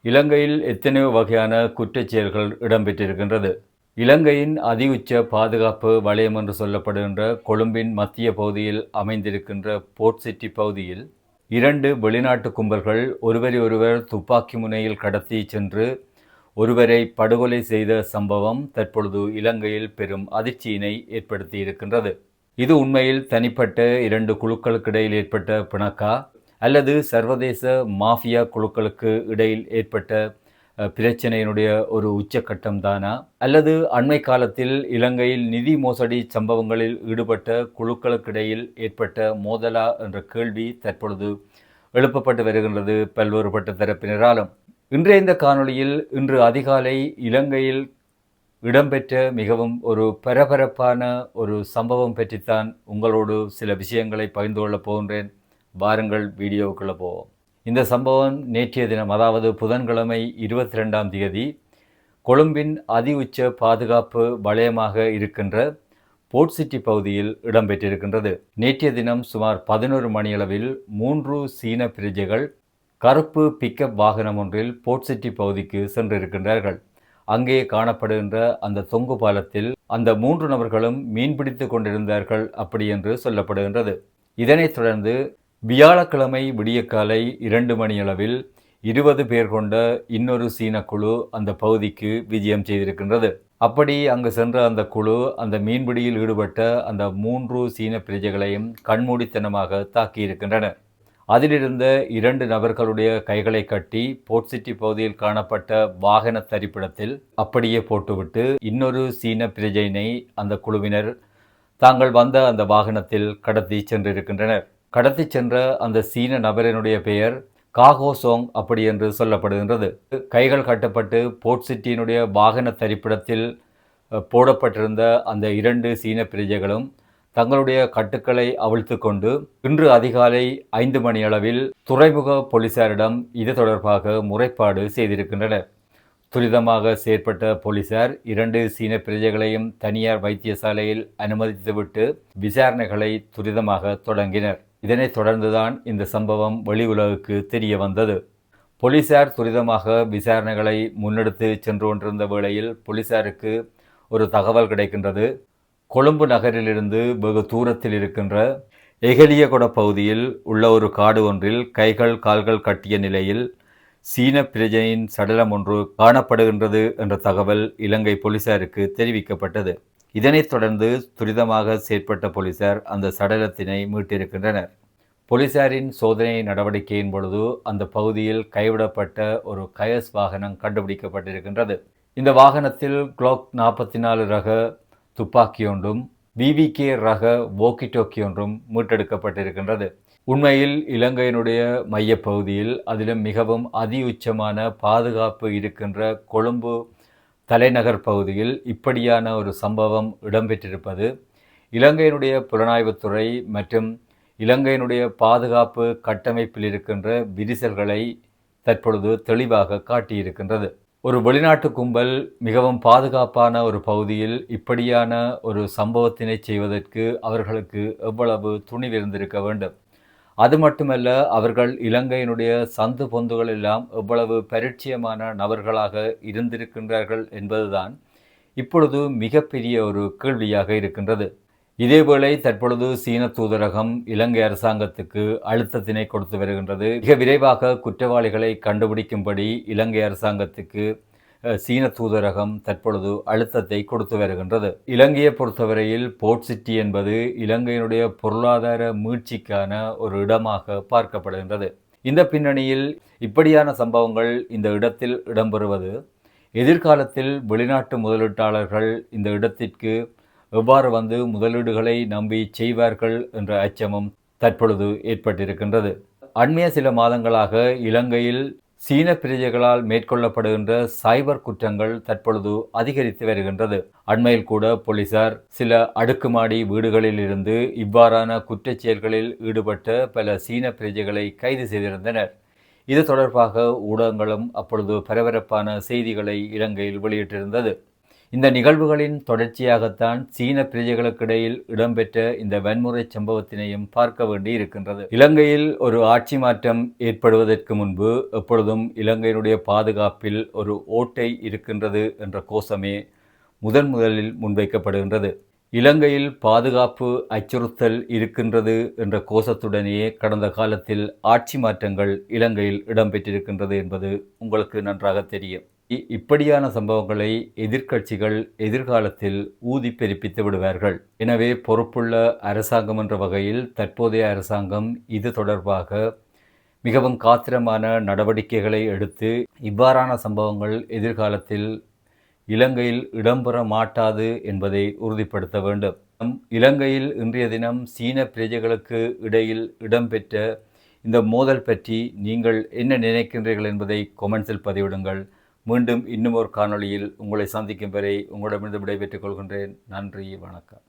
இலங்கையில் எத்தனையோ வகையான குற்றச் செயல்கள் இடம்பெற்றிருக்கின்றது. இலங்கையின் அதிஉச்ச பாதுகாப்பு வலயம் என்று சொல்லப்படுகின்ற கொழும்பின் மத்திய பகுதியில் அமைந்திருக்கின்ற போர்ட் சிட்டி பகுதியில் 2 வெளிநாட்டு கும்பல்கள் ஒருவரை ஒருவர் துப்பாக்கி முனையில் கடத்தி சென்று ஒருவரை படுகொலை செய்த சம்பவம் தற்பொழுது இலங்கையில் பெரும் அதிர்ச்சியினை ஏற்படுத்தியிருக்கின்றது. இது உண்மையில் தனிப்பட்ட 2 குழுக்களுக்கு இடையில் ஏற்பட்ட பிணக்கா அல்லது சர்வதேச மாஃபியா குழுக்களுக்கு இடையில் ஏற்பட்ட பிரச்சனையினுடைய ஒரு உச்சக்கட்டம் தானா, அல்லது அண்மை காலத்தில் இலங்கையில் நிதி மோசடி சம்பவங்களில் ஈடுபட்ட குழுக்களுக்கிடையில் ஏற்பட்ட மோதலா என்ற கேள்வி தற்பொழுது எழுப்பப்பட்டு வருகின்றது பல்வேறுபட்ட தரப்பினராலும். இன்றைய இந்த காணொளியில் இன்று அதிகாலை இலங்கையில் இடம்பெற்ற மிகவும் ஒரு பரபரப்பான ஒரு சம்பவம் பற்றித்தான் உங்களோடு சில விஷயங்களை பகிர்ந்து கொள்ளப் போகின்றேன். வாருங்கள் வீடியோவுக்குள்ளே போவோம். இந்த சம்பவம் நேற்றைய தினம், அதாவது புதன்கிழமை 22ஆம் தேதி கொழும்பின் அதிஉச்ச பாதுகாப்பு வலயமாக இருக்கின்ற போர்ட் சிட்டி பகுதியில் இடம்பெற்றிருக்கின்றது. நேற்றைய தினம் சுமார் 11 மணியளவில் 3 சீன பிரஜைகள் கருப்பு பிக்கப் வாகனம் ஒன்றில் போர்ட் சிட்டி பகுதிக்கு சென்றிருக்கின்றார்கள். அங்கே காணப்படுகின்ற அந்த தொங்கு பாலத்தில் அந்த 3 நபர்களும் மீன்பிடித்து கொண்டிருந்தார்கள் அப்படி என்று சொல்லப்படுகின்றது. இதனைத் தொடர்ந்து வியாழக்கிழமை விடியற்காலை 2 மணியளவில் 20 பேர் கொண்ட இன்னொரு சீன குழு அந்த பகுதிக்கு விஜயம் செய்திருக்கின்றது. அப்படி அங்கு சென்ற அந்த குழு அந்த மீன்பிடியில் ஈடுபட்ட அந்த 3 சீன பிரஜைகளையும் கண்மூடித்தனமாக தாக்கியிருக்கின்றனர். அதிலிருந்த 2 நபர்களுடைய கைகளை கட்டி போர்ட் சிட்டி பகுதியில் காணப்பட்ட வாகன தரிப்பிடத்தில் அப்படியே போட்டுவிட்டு இன்னொரு சீன பிரஜையினை அந்த குழுவினர் தாங்கள் வந்த அந்த வாகனத்தில் கடத்தி சென்றிருக்கின்றனர். கடத்தி சென்ற அந்த சீன நபரினுடைய பெயர் காகோ சோங் அப்படி என்று சொல்லப்படுகின்றது. கைகள் கட்டப்பட்டு போர்ட் சிட்டியினுடைய வாகன தரிப்பிடத்தில் போடப்பட்டிருந்த அந்த 2 சீன பிரஜைகளும் தங்களுடைய கட்டுக்களை அவிழ்த்து கொண்டு இன்று அதிகாலை 5 மணியளவில் துறைமுக போலீசாரிடம் இது தொடர்பாக முறைப்பாடு செய்திருக்கின்றனர். துரிதமாக செயற்பட்ட போலீசார் 2 சீன பிரஜைகளையும் தனியார் வைத்தியசாலையில் அனுமதித்துவிட்டு விசாரணைகளை துரிதமாக தொடங்கினர். இதனைத் தொடர்ந்துதான் இந்த சம்பவம் வெளி உலகுக்கு தெரிய வந்தது. போலீசார் துரிதமாக விசாரணைகளை முன்னெடுத்து சென்று கொண்டிருந்த வேளையில் போலீசாருக்கு ஒரு தகவல் கிடைக்கின்றது. கொழும்பு நகரிலிருந்து வெகு தூரத்தில் இருக்கின்ற எகலியகொட பகுதியில் உள்ள ஒரு காடு ஒன்றில் கைகள் கால்கள் கட்டிய நிலையில் சீன பிரஜையின் சடலம் ஒன்று காணப்படுகின்றது என்ற தகவல் இலங்கை போலீசாருக்கு தெரிவிக்கப்பட்டது. இதனைத் தொடர்ந்து துரிதமாக செயற்பட்ட போலீசார் அந்த சடலத்தினை மீட்டிருக்கின்றனர். போலீசாரின் சோதனை நடவடிக்கையின் பொழுது அந்த பகுதியில் கைவிடப்பட்ட ஒரு கயஸ் வாகனம் கண்டுபிடிக்கப்பட்டிருக்கின்றது. இந்த வாகனத்தில் குளோக் 44 ரக துப்பாக்கி ஒன்றும் VVK ரக வோக்கி டோக்கி ஒன்றும் மீட்டெடுக்கப்பட்டிருக்கின்றது. உண்மையில் இலங்கையினுடைய மையப்பகுதியில் அதிலும் மிகவும் அதிஉச்சமான பாதுகாப்பு இருக்கின்ற கொழும்பு தலைநகர் பகுதியில் இப்படியான ஒரு சம்பவம் இடம்பெற்றிருப்பது இலங்கையினுடைய புலனாய்வுத்துறை மற்றும் இலங்கையினுடைய பாதுகாப்பு கட்டமைப்பில் இருக்கின்ற விரிசல்களை தற்பொழுது தெளிவாக காட்டியிருக்கின்றது. ஒரு வெளிநாட்டு கும்பல் மிகவும் பாதுகாப்பான ஒரு பகுதியில் இப்படியான ஒரு சம்பவத்தினை செய்வதற்கு அவர்களுக்கு எவ்வளவு துணிவிருந்திருக்க வேண்டும். அது மட்டுமல்ல, அவர்கள் இலங்கையினுடைய சந்து பொந்துகள் எல்லாம் எவ்வளவு பரிச்சயமான நபர்களாக இருந்திருக்கின்றார்கள் என்பதுதான் இப்பொழுது மிகப்பெரிய ஒரு கேள்வியாக இருக்கின்றது. இதேவேளை தற்பொழுது சீன தூதரகம் இலங்கை அரசாங்கத்துக்கு அழுத்தத்தினை கொடுத்து வருகின்றது. மிக விரைவாக குற்றவாளிகளை கண்டுபிடிக்கும்படி இலங்கை அரசாங்கத்துக்கு சீன தூதரகம் தற்பொழுது அழுத்தத்தை கொடுத்து வருகின்றது. இலங்கையை பொறுத்தவரையில் போர்ட் சிட்டி என்பது இலங்கையினுடைய பொருளாதார மீட்சிக்கான ஒரு இடமாக பார்க்கப்படுகின்றது. இந்த பின்னணியில் இப்படியான சம்பவங்கள் இந்த இடத்தில் இடம்பெறுவது எதிர்காலத்தில் வெளிநாட்டு முதலீட்டாளர்கள் இந்த இடத்திற்கு எவ்வாறு வந்து முதலீடுகளை நம்பி செய்வார்கள் என்ற அச்சமும் தற்பொழுது ஏற்பட்டிருக்கின்றது. அண்மைய சில மாதங்களாக இலங்கையில் சீன பிரஜைகளால் மேற்கொள்ளப்படுகின்ற சைபர் குற்றங்கள் தற்பொழுது அதிகரித்து வருகின்றது. அண்மையில் கூட போலீசார் சில அடுக்குமாடி வீடுகளில் இருந்து இவ்வாறான குற்றச் செயல்களில் ஈடுபட்ட பல சீன பிரஜைகளை கைது செய்திருந்தனர். இது தொடர்பாக ஊடகங்களும் அப்பொழுது பரபரப்பான செய்திகளை இலங்கையில் வெளியிட்டிருந்தது. இந்த நிகழ்வுகளின் தொடர்ச்சியாகத்தான் சீன பிரஜைகளுக்கிடையில் இடம்பெற்ற இந்த வன்முறை சம்பவத்தினையும் பார்க்க வேண்டி இருக்கின்றது. இலங்கையில் ஒரு ஆட்சி மாற்றம் ஏற்படுவதற்கு முன்பு எப்பொழுதும் இலங்கையினுடைய பாதுகாப்பில் ஒரு ஓட்டை இருக்கின்றது என்ற கோஷமே முதலில் முன்வைக்கப்படுகின்றது. இலங்கையில் பாதுகாப்பு அச்சுறுத்தல் இருக்கின்றது என்ற கோஷத்துடனேயே கடந்த காலத்தில் ஆட்சி மாற்றங்கள் இலங்கையில் இடம்பெற்றிருக்கின்றது என்பது உங்களுக்கு நன்றாக தெரியும். இப்படியான சம்பவங்களை எதிர்க்கட்சிகள் எதிர்காலத்தில் ஊதி பெருப்பித்து விடுவார்கள். எனவே பொறுப்புள்ள அரசாங்கம் என்ற வகையில் தற்போதைய அரசாங்கம் இது தொடர்பாக மிகவும் காத்திரமான நடவடிக்கைகளை எடுத்து இவ்வாறான சம்பவங்கள் எதிர்காலத்தில் இலங்கையில் இடம்பெற மாட்டாது என்பதை உறுதிப்படுத்த வேண்டும். இலங்கையில் இன்றைய தினம் சீன பிரஜைகளுக்கு இடையில் இடம்பெற்ற இந்த மோதல் பற்றி நீங்கள் என்ன நினைக்கின்றீர்கள் என்பதை கொமெண்ட்ஸில் பதிவிடுங்கள். மீண்டும் இன்னும் ஒரு காணொளியில் உங்களை சந்திக்கும் வரை உங்களிடமிருந்து விடைபெற்றுக் கொள்கின்றேன். நன்றி, வணக்கம்.